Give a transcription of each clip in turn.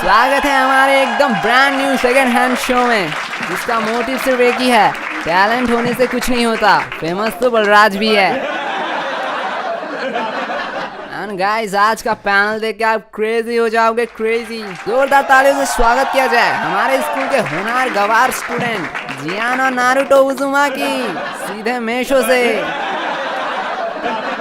स्वागत है हमारे एकदम brand new second hand show में, जिसका मोटिव सिर्फ एक ही है, टैलेंट होने से कुछ नहीं होता। फेमस तो बलराज भी है। एंड गाइस, आज का पैनल देख के आप क्रेजी हो जाओगे, क्रेजी। जोरदार तालियों से स्वागत किया जाए हमारे स्कूल के होनहार गवार स्टूडेंट जियान और नारुतो उजुमाकी, सीधे मेशो से।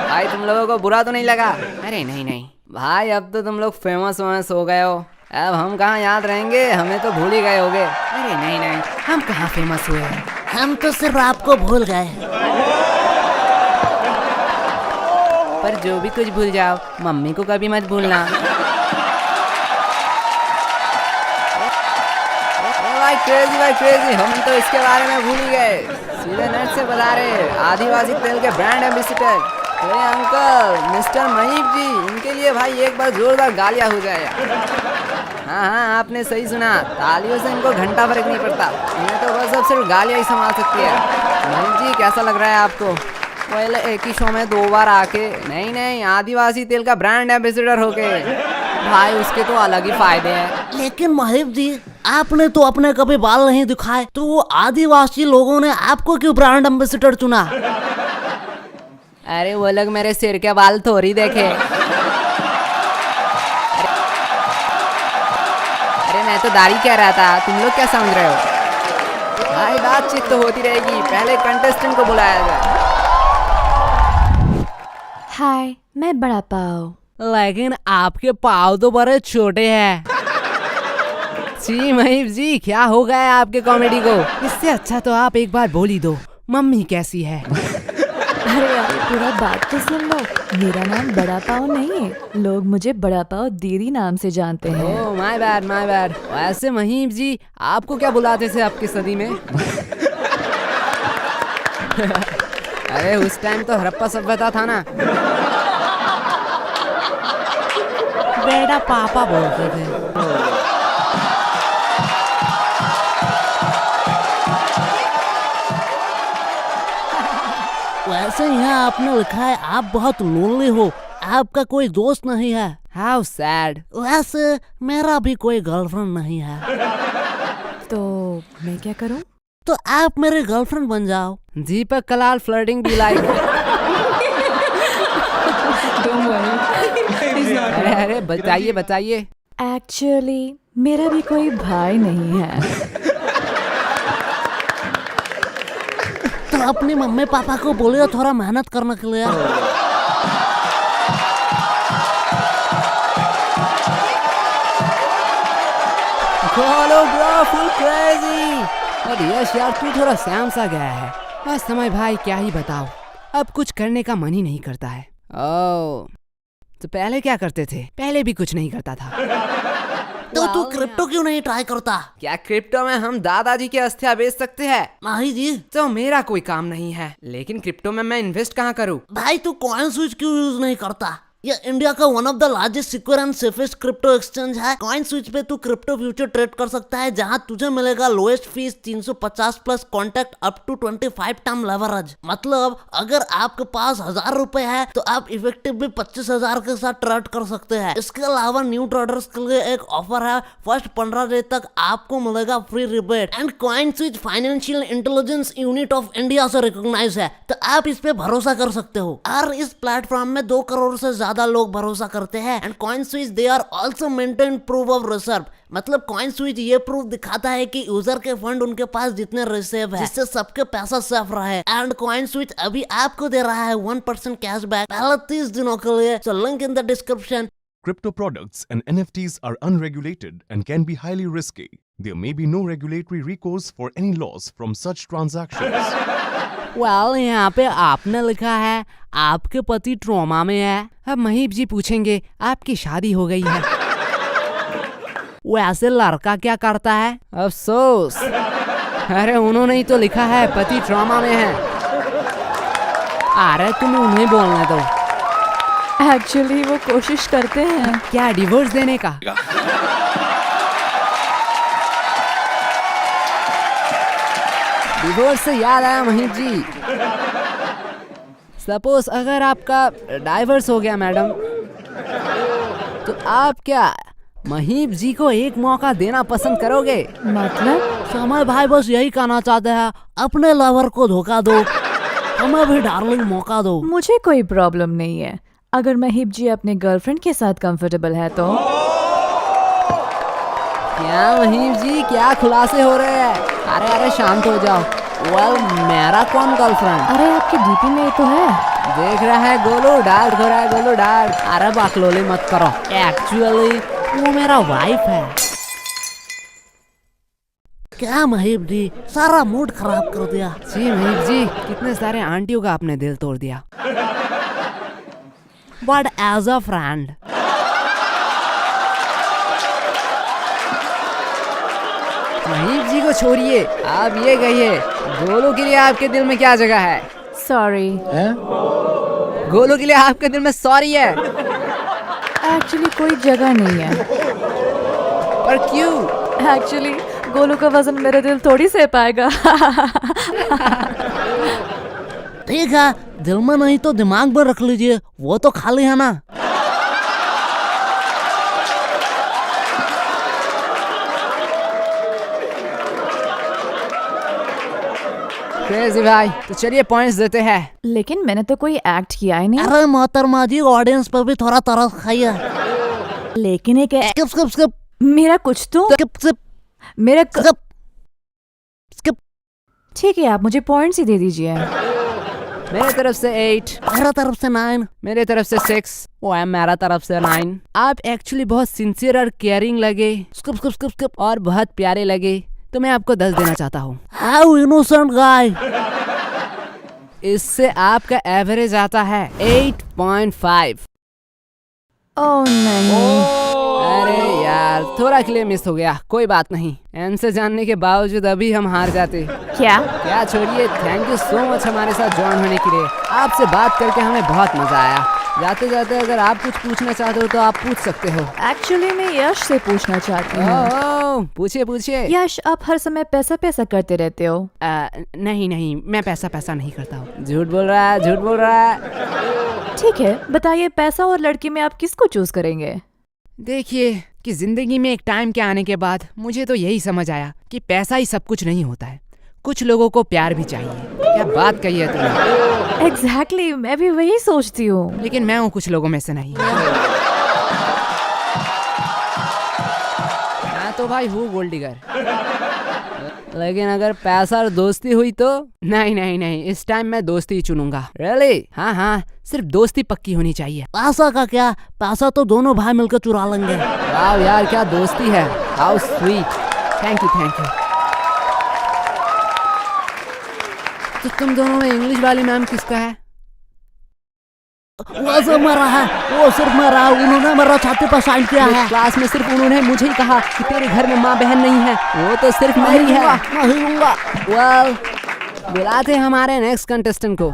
भाई तुम लोगों को बुरा तो नहीं लगा? अरे नहीं नहीं भाई, अब तो तुम लोग फेमस हो गए हो, अब हम कहाँ याद रहेंगे, हमें तो भूल ही गए होगे। अरे नहीं नहीं, हम कहाँ फेमस हुए हैं, हम तो सिर्फ आपको भूल गए। पर जो भी कुछ भूल जाओ, मम्मी को कभी मत भूलना। भाई क्रेजी, हम तो इसके बारे में भूल ही गए। सीधे नेट से बता रहे आदिवासी तेल के ब्रांड एम्बेसडर अरे अंकल मिस्टर महीप जी, इनके लिए भाई एक बार जोरदार गालियाँ हो जाए। हाँ, आपने सही सुना, तालियों से इनको घंटा फर्क नहीं पड़ता, इन्हें तो बस अब सिर्फ गालियाँ ही संभाल सकती है। महीप जी, कैसा लग रहा है आपको? पहले एक ही शो में 2 बार आके, नहीं आदिवासी तेल का ब्रांड एम्बेसडर होके, भाई उसके तो अलग ही फायदे हैं। लेकिन महीप जी, आपने तो अपने कभी बाल नहीं दिखाए, तो वो आदिवासी लोगों ने आपको क्यों ब्रांड एम्बेसडर चुना? अरे वो लोग मेरे सिर के बाल थोड़ी देखे। अरे मैं तो दाढ़ी कह रहा था, तुम लोग क्या समझ रहे हो? भाई बातचीत तो होती रहेगी, पहले कंटेस्टेंट को बुलाया जाए। हाय, मैं बड़ा पाव। लेकिन आपके पाव तो बड़े छोटे हैं। जी महीप जी, क्या हो गया है आपके कॉमेडी को? इससे अच्छा तो आप एक बार बोल ही दो, मम्मी कैसी है? अरे पूरा बात तो सुन लो, मेरा नाम बड़ा पाव नहीं है, लोग मुझे बड़ा पाव दीदी नाम से जानते हैं। Oh my bad. वैसे महीप जी, आपको क्या बुलाते थे आपकी सदी में? अरे उस टाइम तो हड़प्पा सभ्यता था ना, बेटा पापा बोलते थे। वैसे यहाँ आपने लिखा है आप बहुत लोनली हो, आपका कोई दोस्त नहीं है। How sad. वैसे मेरा भी कोई गर्लफ्रेंड नहीं है। तो मैं क्या करूं? तो आप मेरे गर्लफ्रेंड बन जाओ। दीपक कलाल फ्लर्टिंग बी लाइक। अरे बताइए। एक्चुअली मेरा भी कोई भाई नहीं है। तो अपनी मम्मी पापा को बोलिए थोड़ा मेहनत करने के लिए। खोलो ब्रो, फुल क्रेजी। अरे यश यार, तू थोड़ा सैम सा गया है। बस समय भाई, क्या ही बताओ, अब कुछ करने का मन ही नहीं करता है। ओह, तो पहले क्या करते थे? पहले भी कुछ नहीं करता था। तो तू क्रिप्टो क्यों नहीं ट्राई करता? क्या क्रिप्टो में हम दादाजी के अस्थियां बेच सकते हैं? नहीं जी। तो मेरा कोई काम नहीं है, लेकिन क्रिप्टो में मैं इन्वेस्ट कहाँ करूँ? भाई तू कॉइन स्विच क्यों यूज नहीं करता? ये इंडिया का one of the largest secure and safest crypto exchange है। कॉइन स्विच पे तू क्रिप्टो फ्यूचर ट्रेड कर सकता है, जहां तुझे मिलेगा lowest fees 350 plus contact up to 25 time leverage. मतलब अगर आपके पास 1000 रुपए है तो आप इफेक्टिवली 25,000 के साथ ट्रेड कर सकते हैं। इसके अलावा न्यू ट्रेडर्स के लिए एक ऑफर है, फर्स्ट 15 डे तक आपको मिलेगा free rebate. And coin switch financial intelligence unit of India से रिकॉग्नाइज है, तो आप इस पे भरोसा कर सकते हो। और इस प्लेटफॉर्म में 2 करोड़ से ज्यादा लोग भरोसा करते हैं। And CoinSwitch they are also maintain proof of reserve, मतलब कॉइन स्विच ये प्रूफ दिखाता है कि यूजर के फंड उनके पास जितने रिजर्व है, जिससे सबके पैसा सेफ रहे। एंड कॉइन स्विच अभी आपको दे रहा है 1% कैशबैक पहले 30 दिनों के लिए। So link in the description. Crypto products and NFTs are unregulated and can be highly risky. There may be no regulatory recourse for any loss from such transactions. Well, यहाँ पे आपने लिखा है आपके पति ट्रॉमा में है। अब महीप जी पूछेंगे आपकी शादी हो गई है। वैसे लड़का क्या करता है? अफसोस, अरे उन्होंने ही तो लिखा है पति ट्रॉमा में है। अरे तुम उन्हें बोलने दो। एक्चुअली वो कोशिश करते हैं। क्या डिवोर्स देने का? डिवोर्स से याद आया महीप जी, सपोज अगर आपका डाइवर्स हो गया मैडम, तो आप क्या महीप जी को एक मौका देना पसंद करोगे? मतलब? समय भाई बस यही कहना चाहते हैं, अपने लवर को धोखा दो, हमें भी डार्लिंग मौका दो। मुझे कोई प्रॉब्लम नहीं है अगर महीप जी अपने गर्लफ्रेंड के साथ कंफर्टेबल है तो। क्या महीप जी, क्या खुलासे हो रहे हैं? अरे अरे शांत हो जाओ। वेल, मेरा कौन गर्लफ्रेंड? अरे आपके डीपी में ये तो है। देख रहा है गोलू, डार्क हो रहा है गोलू, डार्क। अरे बकलोली मत करो, एक्चुअली वो मेरा वाइफ है। क्या महीप जी, सारा मूड खराब कर दिया। जी महीप जी, कितने सारे आंटियों का आपने दिल तोड़ दिया। But as a friend Mahip ji को छोड़िए, आप ये कहिए गोलू के लिए आपके दिल में क्या जगह है? सॉरी। गोलू के लिए आपके दिल में सॉरी है? एक्चुअली कोई जगह नहीं है। पर क्यों? एक्चुअली गोलू का वजन मेरे दिल थोड़ी सह पाएगा। ठीक है, दिल में नहीं तो दिमाग में रख लीजिए, वो तो खाली है ना। क्रेजी भाई, तो चलिए पॉइंट्स देते हैं। लेकिन मैंने तो कोई एक्ट किया ही नहीं। अरे मोहतरमा जी, ऑडियंस पर भी थोड़ा तरस खाइए। लेकिन एक स्किप स्किप स्किप मेरा कुछ तो स्किप स्किप मेरा स्किप स्किप। ठीक है, आप मुझे पॉइंट्स ही दे दीजिए। मेरे तरफ से 8, मेरा तरफ से 9, मेरे तरफ से 6, वो मेरा तरफ से 9। आप एक्चुअली बहुत सिंसियर और केयरिंग लगे स्किप स्किप स्किप स्किप। और बहुत प्यारे लगे, तो मैं आपको 10 देना चाहता हूँ। हाउ इनोसेंट गाय। इससे आपका एवरेज आता है 8.5। ओह नहीं। अरे यार, थोड़ा के लिए मिस हो गया, कोई बात नहीं। आंसर जानने के बावजूद अभी हम हार जाते। क्या? छोड़िए, थैंक यू सो मच हमारे साथ ज्वाइन होने के लिए। आपसे बात करके हमें बहुत मजा आया। जाते जाते अगर आप कुछ पूछना चाहते हो तो आप पूछ सकते हो। एक्चुअली मैं यश से पूछना चाहती हूँ। ओह, पूछिए पूछिए। यश, आप हर समय पैसा पैसा करते रहते हो। नहीं नहीं, मैं पैसा नहीं करता हूँ। झूठ बोल रहा है, झूठ बोल रहा है। ठीक है, बताइए पैसा और लड़की में आप किसको चूज करेंगे? देखिए कि जिंदगी में एक टाइम के आने के बाद मुझे तो यही समझ आया कि पैसा ही सब कुछ नहीं होता है। कुछ लोगों को प्यार भी चाहिए। क्या बात कही है तुमने। एग्जैक्टली, मैं भी वही सोचती हूँ। लेकिन मैं हूँ कुछ लोगों में से नहीं। मैं तो भाई हूँ गोल्ड डिगर। लेकिन अगर पैसा और दोस्ती हुई तो नहीं नहीं नहीं, इस टाइम मैं दोस्ती ही चुनूंगा। रियली? हाँ हाँ, सिर्फ दोस्ती पक्की होनी चाहिए। पैसा का क्या, पैसा तो दोनों भाई मिलकर चुरा लेंगे। वाह यार, क्या दोस्ती है। How sweet. Thank you thank you. तो तुम दोनों में इंग्लिश वाली मैम किसका है? वो सब मरा है, वो सिर्फ मरा, उन्होंने मेरा छाती पर साइन किया है। क्लास में सिर्फ उन्होंने मुझे ही कहा कि तेरे घर में माँ बहन नहीं है, वो तो सिर्फ मेरी है। नहीं लूंगा। वेल, बुलाते हमारे नेक्स्ट कंटेस्टेंट को।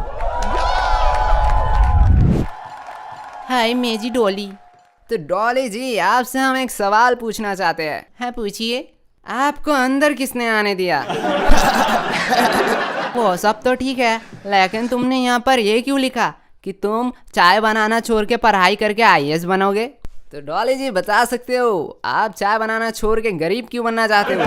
हाय मेजी डॉली। तो डॉली जी, आपसे हम एक सवाल पूछना चाहते हैं। हाँ पूछिए। आपको अंदर किसने आने दिया? वो सब तो ठीक है, लेकिन तुमने यहाँ पर ये क्यों लिखा कि तुम चाय बनाना छोड़ के पढ़ाई करके IAS बनोगे? तो डॉली जी बता सकते हो, आप चाय बनाना छोड़ के गरीब क्यों बनना चाहते हो?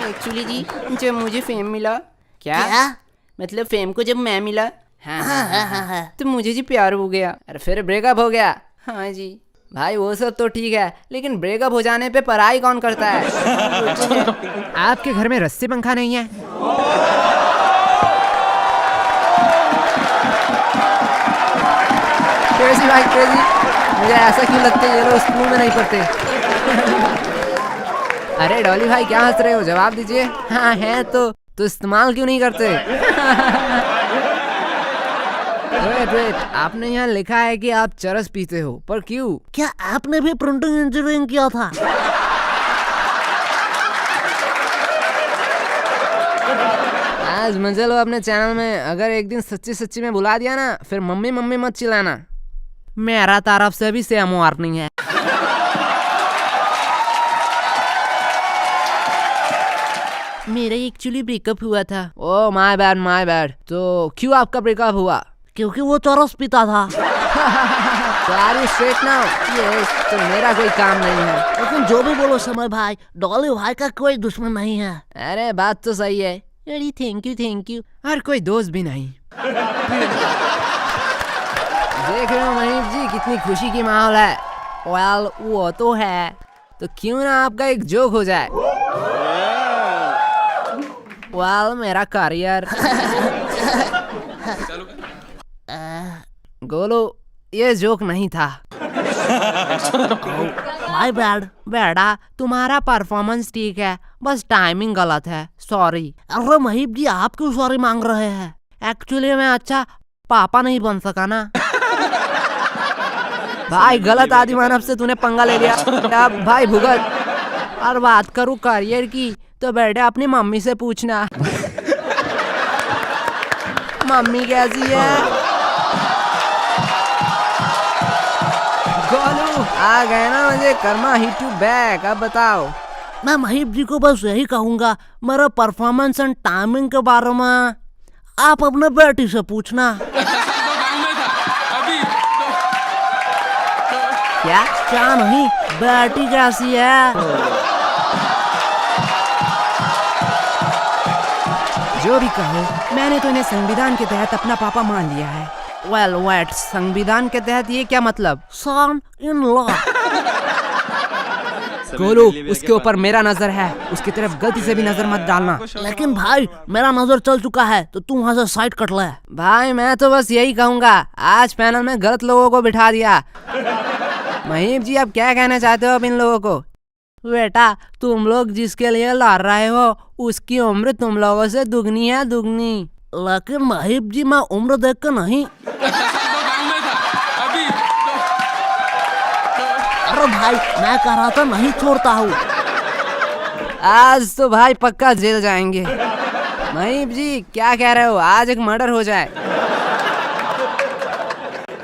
एक्चुअली जी, जब मुझे फेम मिला। क्या? मतलब फेम को जब मैं मिला, हाँ, तो मुझे जी प्यार हो गया और फिर ब्रेकअप हो गया। हाँ जी भाई, वो सब तो ठीक है, लेकिन ब्रेकअप हो जाने पे पढ़ाई कौन करता है? आपके घर में रस्सी पंखा नहीं है? क्रेजी भाई क्रेजी, मुझे ऐसा क्यों लगता है ये लोग स्कूल में नहीं पढ़ते। अरे डॉली भाई, क्या हंस रहे हो? जवाब दीजिए। हाँ है तो इस्तेमाल क्यों नहीं करते? वेट, आपने यहाँ लिखा है कि आप चरस पीते हो, पर क्यों? क्या आपने भी प्रिंटिंग इंजीनियरिंग किया था? आज मजे लो अपने चैनल में। अगर एक दिन सच्ची सच्ची में बुला दिया ना, फिर मम्मी मम्मी मत चिल्लाना। मेरा तरफ से भी सेम वार्निंग है। मेरा एक्चुअली ब्रेकअप हुआ था। Oh my bad. तो क्यों आपका ब्रेकअप हुआ? क्योंकि वो चरस पीता था। Sorry straight now. ये तो मेरा कोई काम नहीं है। लेकिन जो भी बोलो समय भाई, डॉली भाई का कोई दुश्मन नहीं है। अरे बात तो सही है। अरे थैंक यू। और कोई दोस्त भी नहीं। देख रहे हो महीप जी, कितनी खुशी की माहौल है। वेल वो तो है, तो क्यों ना आपका एक जोक हो जाए। वेल मेरा करियर। गोलू ये जोक नहीं था। My bad. बेटा तुम्हारा परफॉर्मेंस ठीक है, बस टाइमिंग गलत है, सॉरी। अरे महीप जी आप क्यों सॉरी मांग रहे हैं? एक्चुअली मैं अच्छा पापा नहीं बन सका ना। भाई गलत आदि मानव से तूने पंगा ले लिया। अब भाई भुगत। और बात करूँ करियर की तो बेटे अपनी मम्मी से पूछना। मम्मी कैसी है? गोलू आ गए ना मुझे कर्मा हिट यू बैक। अब बताओ। मैं महीप जी को बस यही कहूंगा, मेरा परफॉर्मेंस एंड टाइमिंग के बारे में आप अपने बेटी से पूछना। क्या नहीं, बेटी कैसी है? जो भी कहो, मैंने तो इन्हें संविधान के तहत अपना पापा मान लिया है। वेल वेट, संविधान के तहत ये क्या मतलब? सन इन लॉ। गोलू उसके ऊपर मेरा नजर है, उसकी तरफ गलती से भी नजर मत डालना। लेकिन भाई मेरा नजर चल चुका है, तो तुम वहाँ से साइड कट ले। भाई मैं तो बस यही कहूँगा, आज पैनल में गलत लोगों को बिठा दिया। महीप जी आप क्या कहना चाहते हो अब इन लोगों को? बेटा तुम लोग जिसके लिए लड़ रहे हो उसकी उम्र तुम लोगों से दुगनी है, दुगनी। लेकिन महीप जी मैं उम्र देख कर नहीं। अरे भाई मैं कह रहा था नहीं छोड़ता हूँ। आज तो भाई पक्का जेल जाएंगे। महीप जी क्या कह रहे हो, आज एक मर्डर हो जाए।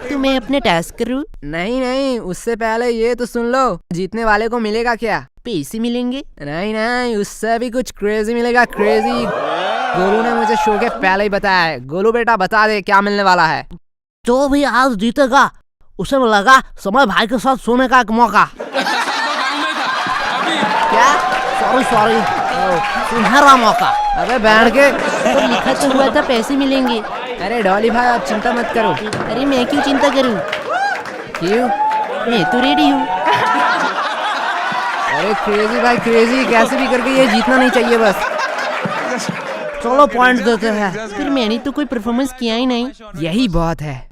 तुम्हें अपने टास्क करूँ? नहीं नहीं, उससे पहले ये तो सुन लो, जीतने वाले को मिलेगा क्या? पैसे मिलेंगे? नहीं नहीं, उससे भी कुछ क्रेजी मिलेगा, क्रेजी। गोलू ने मुझे शो के पहले ही बताया है। गोलू बेटा बता दे क्या मिलने वाला है। जो भी आज जीतेगा उसे मिलेगा समय भाई के साथ सोने का एक मौका। क्या? सॉरी सुनहरा मौका। अबे बैठ के तो लिखा तो हुआ था पैसे मिलेंगे। अरे डॉली भाई आप चिंता मत करो। अरे मैं क्यों चिंता करूं? क्यों? मैं तो रेडी हूँ। अरे क्रेजी भाई क्रेजी, कैसे भी करके ये जीतना नहीं चाहिए बस। चलो पॉइंट देते हैं। फिर मैंने तो कोई परफॉर्मेंस किया ही नहीं। यही बहुत है।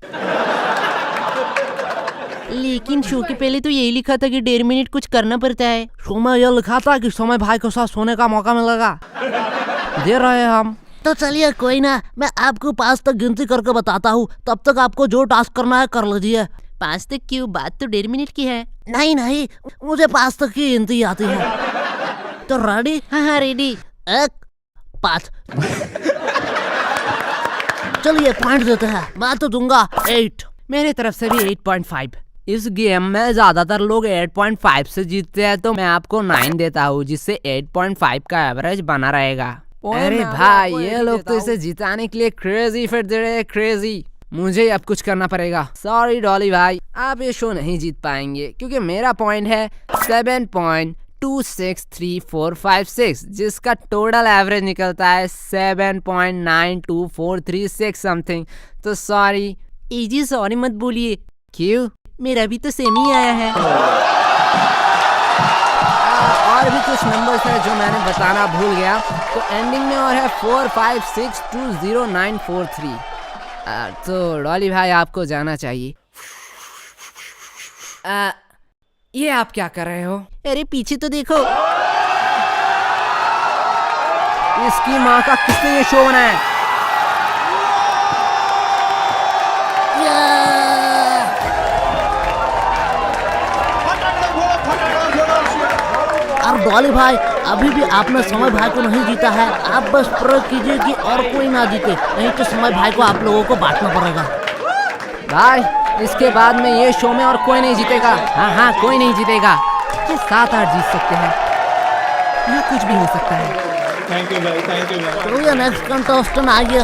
लेकिन शो के पहले तो यही लिखा था कि 1.5 मिनट कुछ करना पड़ता है। शो में यह लिखा था कि समय भाई के साथ सोने का मौका मिलेगा। दे रहे हम। तो चलिए कोई ना, मैं आपको 5 तक गिनती करके बताता हूँ, तब तक आपको जो टास्क करना है कर लीजिए। 5 तक क्यों? बात तो 1.5 मिनट की है। नहीं मुझे 5 तक की गिनती आती है। तो रेडी? हाँ रेडी। 1 5। चलिए पॉइंट देते हैं। मैं तो दूंगा 8। मेरी तरफ से भी 8.5। इस गेम में ज्यादातर लोग 8.5 से जीतते हैं, तो मैं आपको 9 देता हूँ, जिससे 8.5 का एवरेज बना रहेगा। अरे भाई ये लोग तो इसे जिताने के लिए क्रेजी फिट दे रहे हैं, क्रेजी। मुझे अब कुछ करना पड़ेगा। सॉरी डॉली भाई, आप ये शो नहीं जीत पाएंगे क्योंकि मेरा पॉइंट है 7.263456, जिसका टोटल एवरेज निकलता है 7.92436 समथिंग। तो सॉरी। इजी सॉरी मत बोलिए। क्यों? मेरा भी तो सेम ही आया है। और भी कुछ नंबर्स है जो मैंने बताना भूल गया, तो एंडिंग में और है 45620943। तो डॉली भाई आपको जाना चाहिए। ये आप क्या कर रहे हो? अरे पीछे तो देखो। इसकी माँ का किसने ये शो बनाया? और डॉली भाई अभी भी आपने समय भाई को नहीं जीता है। आप बस प्रयोग कीजिए कि और कोई ना जीते, नहीं तो समय भाई को आप लोगों को बांटना पड़ेगा। भाई इसके बाद में ये शो में और कोई नहीं जीतेगा। हाँ कोई नहीं जीतेगा। ये 7-8 जीत सकते हैं, यहाँ कुछ भी हो सकता है। थैंक यू भाई, थैंक यू भाई। तो ये नेक्स्ट कंटेस्टेंट आ गया।